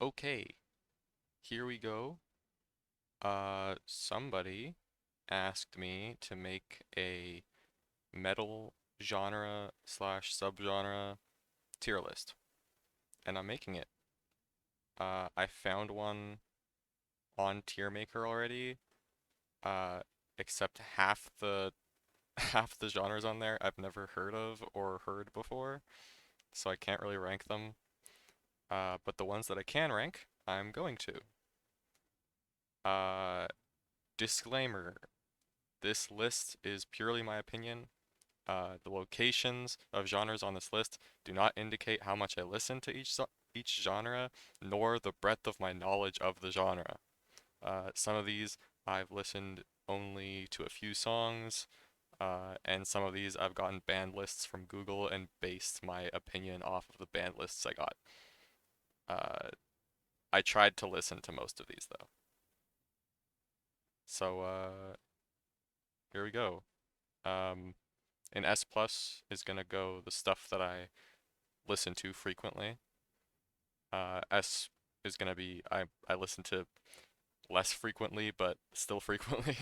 Okay, here we go. Somebody asked me to make a metal genre slash subgenre tier list, and I'm making it. I found one on Tier Maker already, uh, except half the half the genres on there I've never heard of or heard before, so I can't really rank them. But the ones that I can rank, I'm going to. Uh, Disclaimer, this list is purely my opinion. The locations of genres on this list do not indicate how much I listen to each genre, nor the breadth of my knowledge of the genre. Some of these I've listened only to a few songs, and some of these I've gotten band lists from Google and based my opinion off of the band lists I got. Uh, I tried to listen to most of these though. So here we go. Um, in S plus is gonna go the stuff that I listen to frequently. S is gonna be I listen to less frequently, but still frequently.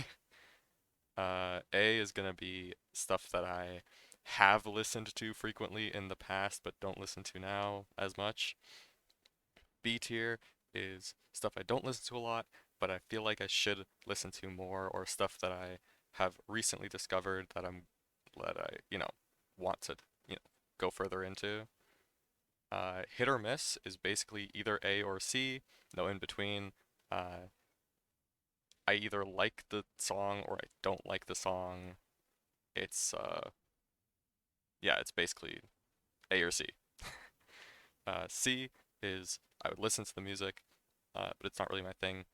A is gonna be stuff that I have listened to frequently in the past, but don't listen to now as much. B tier is stuff I don't listen to a lot, but I feel like I should listen to more, or stuff that I have recently discovered that I want to, you know, go further into. Hit or miss is basically either A or C, no in between. Uh, I either like the song or I don't like the song. It's yeah, it's basically A or C. C is I would listen to the music, but it's not really my thing.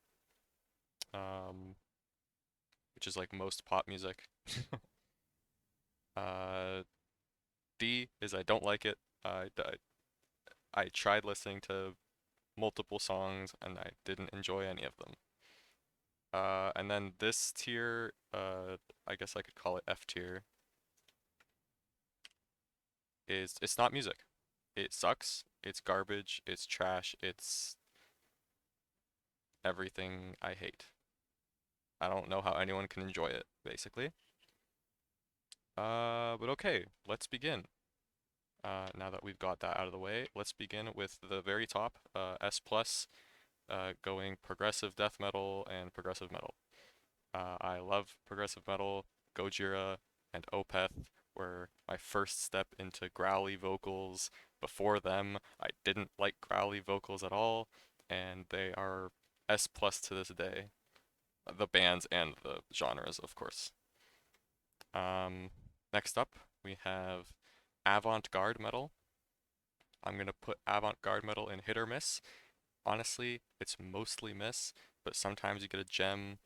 Um, which is like most pop music. Uh, D is I don't like it. I tried listening to multiple songs and I didn't enjoy any of them. And then this tier, I guess I could call it F tier, is it's not music. It sucks. It's garbage. It's trash. It's everything I hate. I don't know how anyone can enjoy it, basically. But okay, let's begin. Now that we've got that out of the way, let's begin with the very top, S plus, going progressive death metal and progressive metal. I love progressive metal. Gojira and Opeth were my first step into growly vocals. Before them, I didn't like growly vocals at all, and they are S plus to this day. The bands and the genres, of course. Um, Next up, we have avant-garde metal. I'm gonna put avant-garde metal in hit or miss. Honestly, it's mostly miss, but sometimes you get a gem,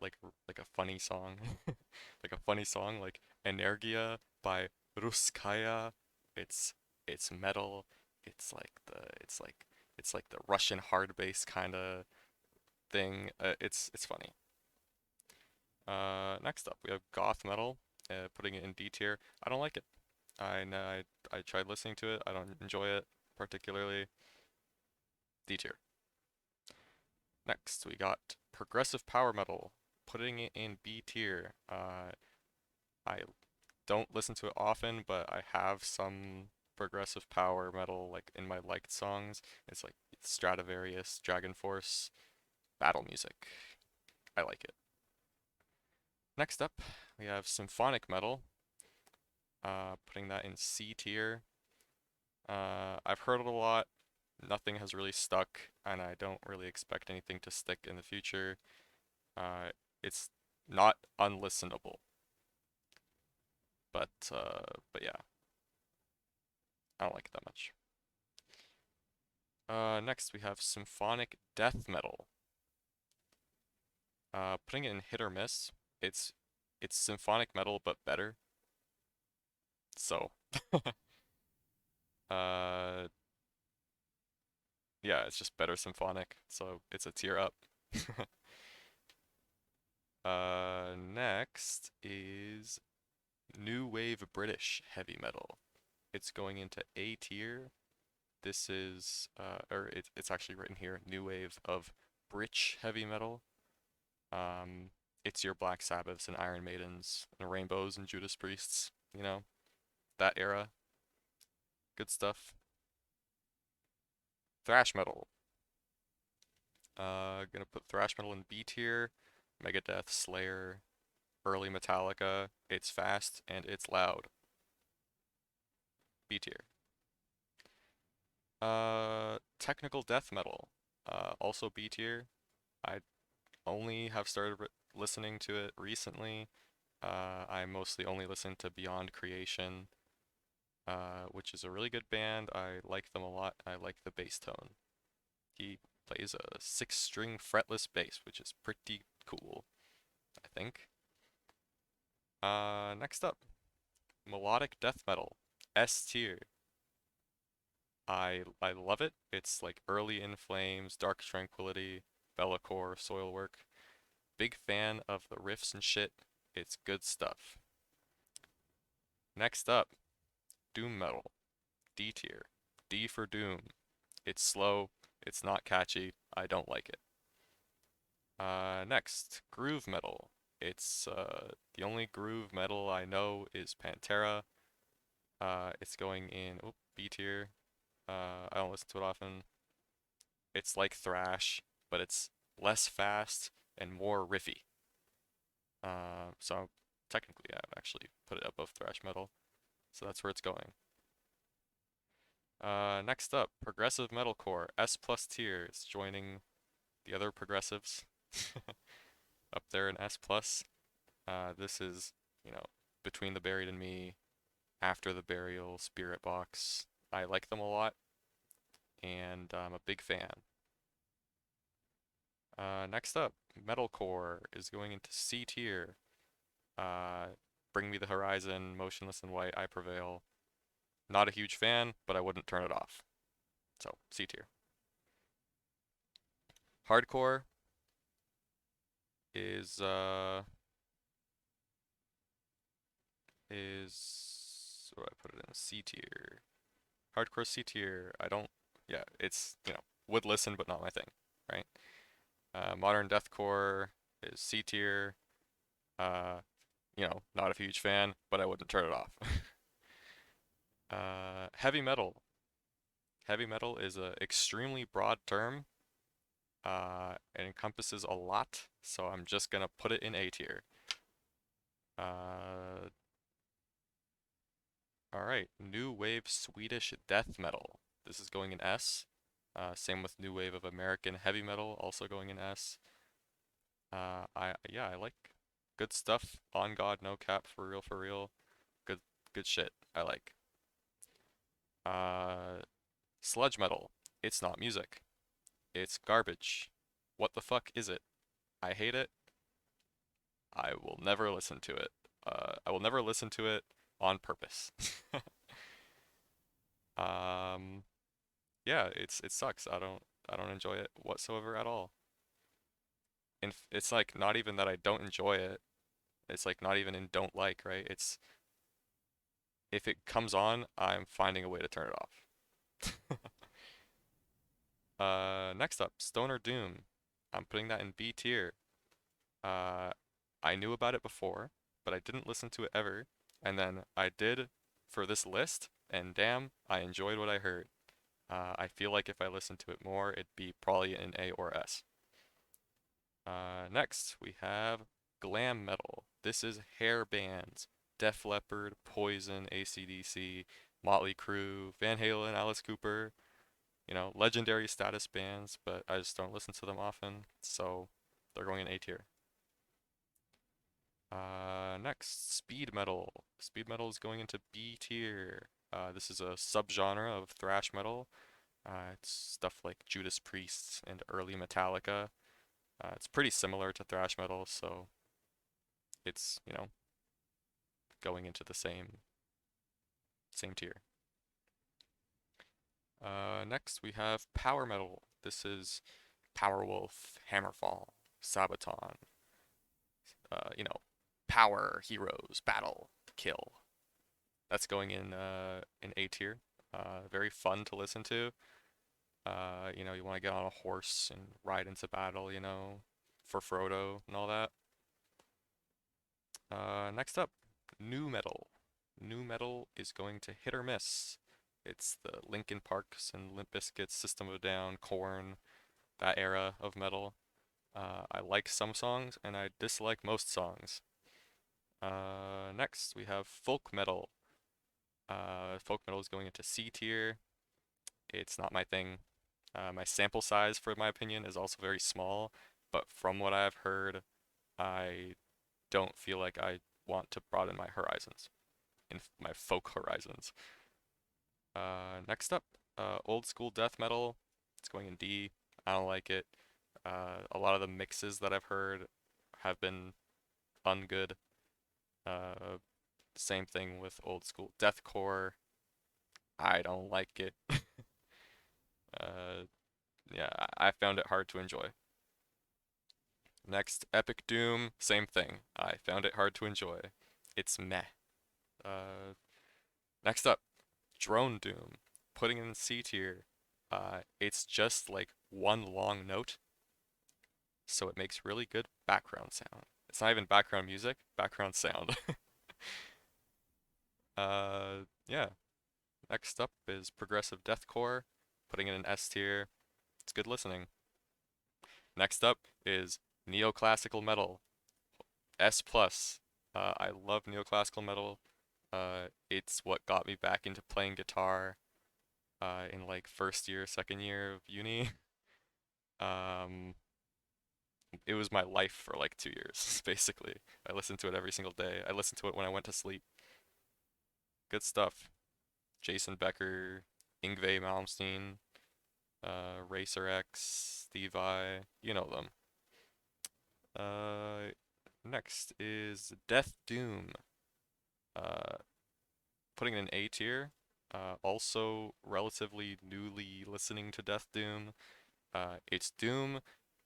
like a funny song, like a funny song like Energia by Ruskaya. It's it's metal. It's like the Russian hard bass kind of thing. It's funny. Next up we have goth metal. Putting it in D tier. I don't like it. I know I tried listening to it. I don't enjoy it particularly. D tier. Next, we got progressive power metal, putting it in B tier. I don't listen to it often, but I have some progressive power metal like in my liked songs. It's like Stradivarius, Dragon Force, battle music. I like it. Next up, we have symphonic metal, putting that in C tier. I've heard it a lot. Nothing has really stuck, and I don't really expect anything to stick in the future. Uh, it's not unlistenable, but yeah, I don't like it that much. Next we have symphonic death metal. Putting it in hit or miss. It's it's symphonic metal but better. So, uh, yeah, it's just better symphonic. So it's a tier up. Next is new wave British heavy metal. It's going into A tier. This is, or it's actually written here, new wave of British heavy metal. Um, it's your Black Sabbaths and Iron Maidens and Rainbows and Judas Priests, that era. Good stuff. Thrash metal. Gonna put thrash metal in B tier. Megadeth, Slayer, early Metallica. It's fast and it's loud. B tier. Technical death metal. Also B tier. I only have started listening to it recently. I mostly only listen to Beyond Creation, which is a really good band. I like them a lot. I like the bass tone. He plays a 6-string fretless bass, which is pretty cool, I think. Next up, melodic death metal, S tier. I love it. It's like early In Flames, Dark Tranquillity, Bellacore, Soilwork. Big fan of the riffs and shit. It's good stuff. Next up, doom metal, D tier. D for Doom. It's slow, it's not catchy, I don't like it. Next, groove metal. It's the only groove metal I know is Pantera. It's going in B tier. I don't listen to it often. It's like thrash, but it's less fast and more riffy. So technically, I would actually put it above thrash metal. So that's where it's going. Next up, progressive metalcore, S plus tier. It's joining the other progressives up there in S plus. This is, Between the Buried and Me, After the Burial, Spirit Box. I like them a lot, and I'm a big fan. Next up, metalcore is going into C tier. Uh, Bring Me the Horizon, Motionless in White, I Prevail. Not a huge fan, but I wouldn't turn it off. So, C tier. Hardcore is where do I put it in? C tier. Hardcore C tier. I don't Yeah, it's, would listen but not my thing, right? Modern deathcore is C tier. Uh, Not a huge fan, but I wouldn't turn it off. Heavy metal. Heavy metal is a extremely broad term. It encompasses a lot, so I'm just gonna put it in A tier. Uh, Alright, new wave Swedish death metal. This is going in S. Same with new wave of American heavy metal, also going in S. I like good stuff. On God, no cap, for real, for real. Good shit. I like. Uh, Sludge metal. It's not music. It's garbage. What the fuck is it? I hate it. I will never listen to it. I will never listen to it on purpose. Um, yeah, it sucks. I don't enjoy it whatsoever at all. And it's like not even that I don't enjoy it. It's like not even in don't like, right? It's if it comes on, I'm finding a way to turn it off. Next up, Stoner Doom. I'm putting that in B tier. Uh, I knew about it before, but I didn't listen to it ever. And then I did for this list, and damn, I enjoyed what I heard. I feel like if I listened to it more, it'd be probably an A or S. Next, we have glam metal. This is hair bands. Def Leppard, Poison, AC/DC, Motley Crue, Van Halen, Alice Cooper. Legendary status bands, but I just don't listen to them often, so they're going in A tier. Next, speed metal. Speed metal is going into B tier. This is a subgenre of thrash metal. It's stuff like Judas Priest and early Metallica. It's pretty similar to thrash metal, so it's, going into the same tier. Next we have power metal. This is Powerwolf, Hammerfall, Sabaton. Uh, you know, Power, heroes, battle, kill. That's going in A tier. Very fun to listen to. You want to get on a horse and ride into battle, for Frodo and all that. Next up, new metal. New metal is going to hit or miss. It's the Linkin Parks and Limp Bizkit's System of a Down, Korn, that era of metal. I like some songs and I dislike most songs. Next, we have folk metal. Folk metal is going into C tier. It's not my thing. My sample size, for my opinion, is also very small, but from what I've heard, I don't feel like I want to broaden my horizons, in my folk horizons. Next up, old school death metal. It's going in D. I don't like it. A lot of the mixes that I've heard have been ungood. Uh, Same thing with old school deathcore. I don't like it. Uh, yeah, I found it hard to enjoy. Next, Epic Doom, same thing. I found it hard to enjoy. It's meh. Uh, Next up, Drone Doom, putting it in C tier. It's just like one long note, so it makes really good background sound. It's not even background music, background sound. Yeah. Next up is Progressive Deathcore, putting it in S tier. It's good listening. Next up is Neoclassical Metal, S plus. I love neoclassical metal. It's what got me back into playing guitar in like first year, second year of uni. Um, it was my life for like 2 years, basically. I listened to it every single day. I listened to it when I went to sleep. Good stuff. Jason Becker, Yngwie Malmsteen, Racer X, Steve Vai, you know them. Uh, Next is Death Doom. Uh, Putting it in A tier. Also relatively newly listening to Death Doom. It's Doom,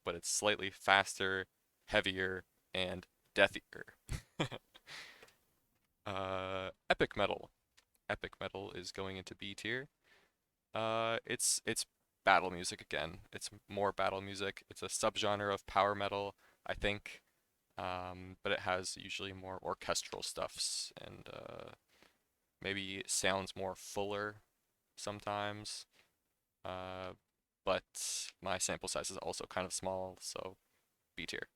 but it's slightly faster, heavier, and deathier. Epic Metal. Epic Metal is going into B tier. It's battle music again. It's more battle music. It's a subgenre of power metal, I think. But it has usually more orchestral stuffs and maybe it sounds more fuller sometimes. Uh, but my sample size is also kind of small, so B tier.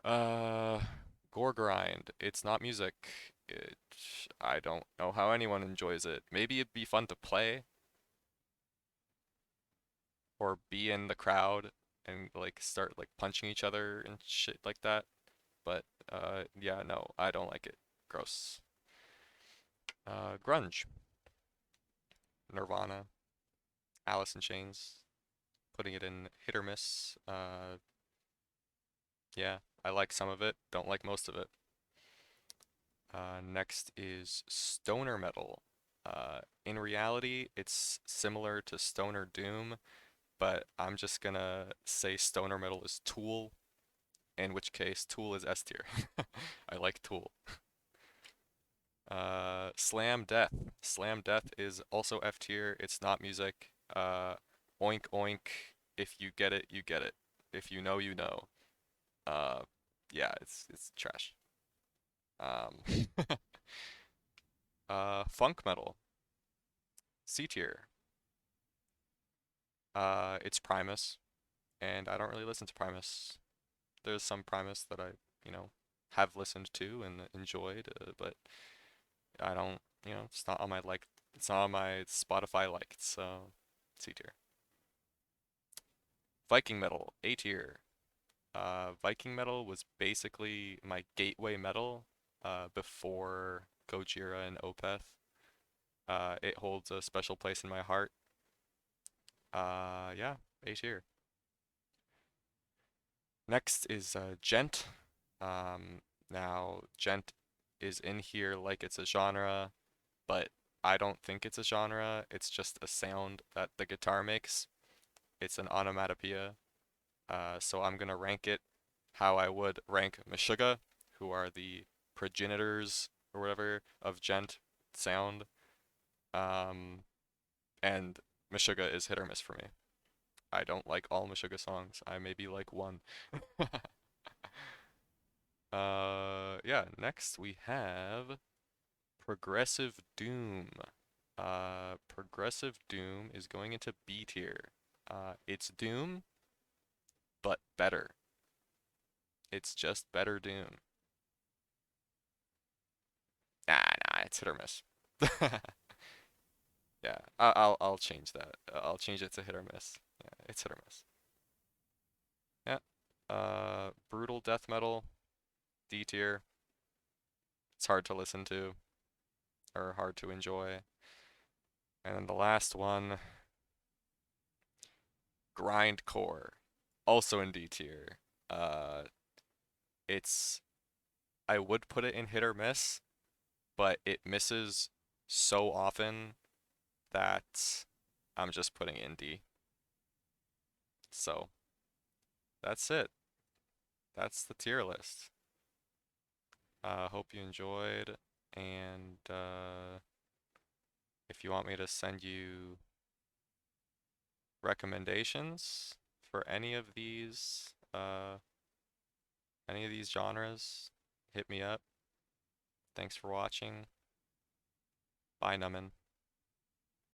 Uh, Gore grind. It's not music. It, I don't know how anyone enjoys it. Maybe it'd be fun to play or be in the crowd and like start like punching each other and shit like that. But yeah, no, I don't like it. Gross. Grunge. Nirvana. Alice in Chains. Putting it in hit or miss. Yeah, I like some of it, don't like most of it. Next is stoner metal. In reality, it's similar to stoner doom, but I'm just gonna say stoner metal is Tool, in which case Tool is S tier. I like Tool. Slam Death. Slam Death is also F tier. It's not music. Oink Oink. If you get it, you get it. If you know, you know. Uh, yeah, it's trash. Um, Funk metal, C tier. It's Primus, and I don't really listen to Primus. There's some Primus that I, you know, have listened to and enjoyed, but I don't, it's not on my like, it's not on my Spotify liked, so C tier. Viking metal, A tier. Viking metal was basically my gateway metal, before Gojira and Opeth. It holds a special place in my heart. Yeah, A tier. Next is Gent. Now, Gent is in here like it's a genre, but I don't think it's a genre. It's just a sound that the guitar makes. It's an onomatopoeia. So I'm gonna rank it how I would rank Meshuggah, who are the progenitors or whatever of Gent sound. Um, and Meshuggah is hit or miss for me. I don't like all Meshuggah songs. I maybe like one. Yeah, next we have Progressive Doom. Progressive Doom is going into B tier. It's Doom, but better. It's just better Doom. Nah, it's hit or miss. Yeah, I'll change that. I'll change it to hit or miss. Yeah, it's hit or miss. Yeah. Brutal death metal, D tier. It's hard to listen to or hard to enjoy. And then the last one, grindcore, also in D tier. Uh, it's I would put it in hit or miss, but it misses so often that I'm just putting it in D. So that's it. That's the tier list. Hope you enjoyed, and if you want me to send you recommendations for any of these genres, hit me up. Thanks for watching. Bye, Numin.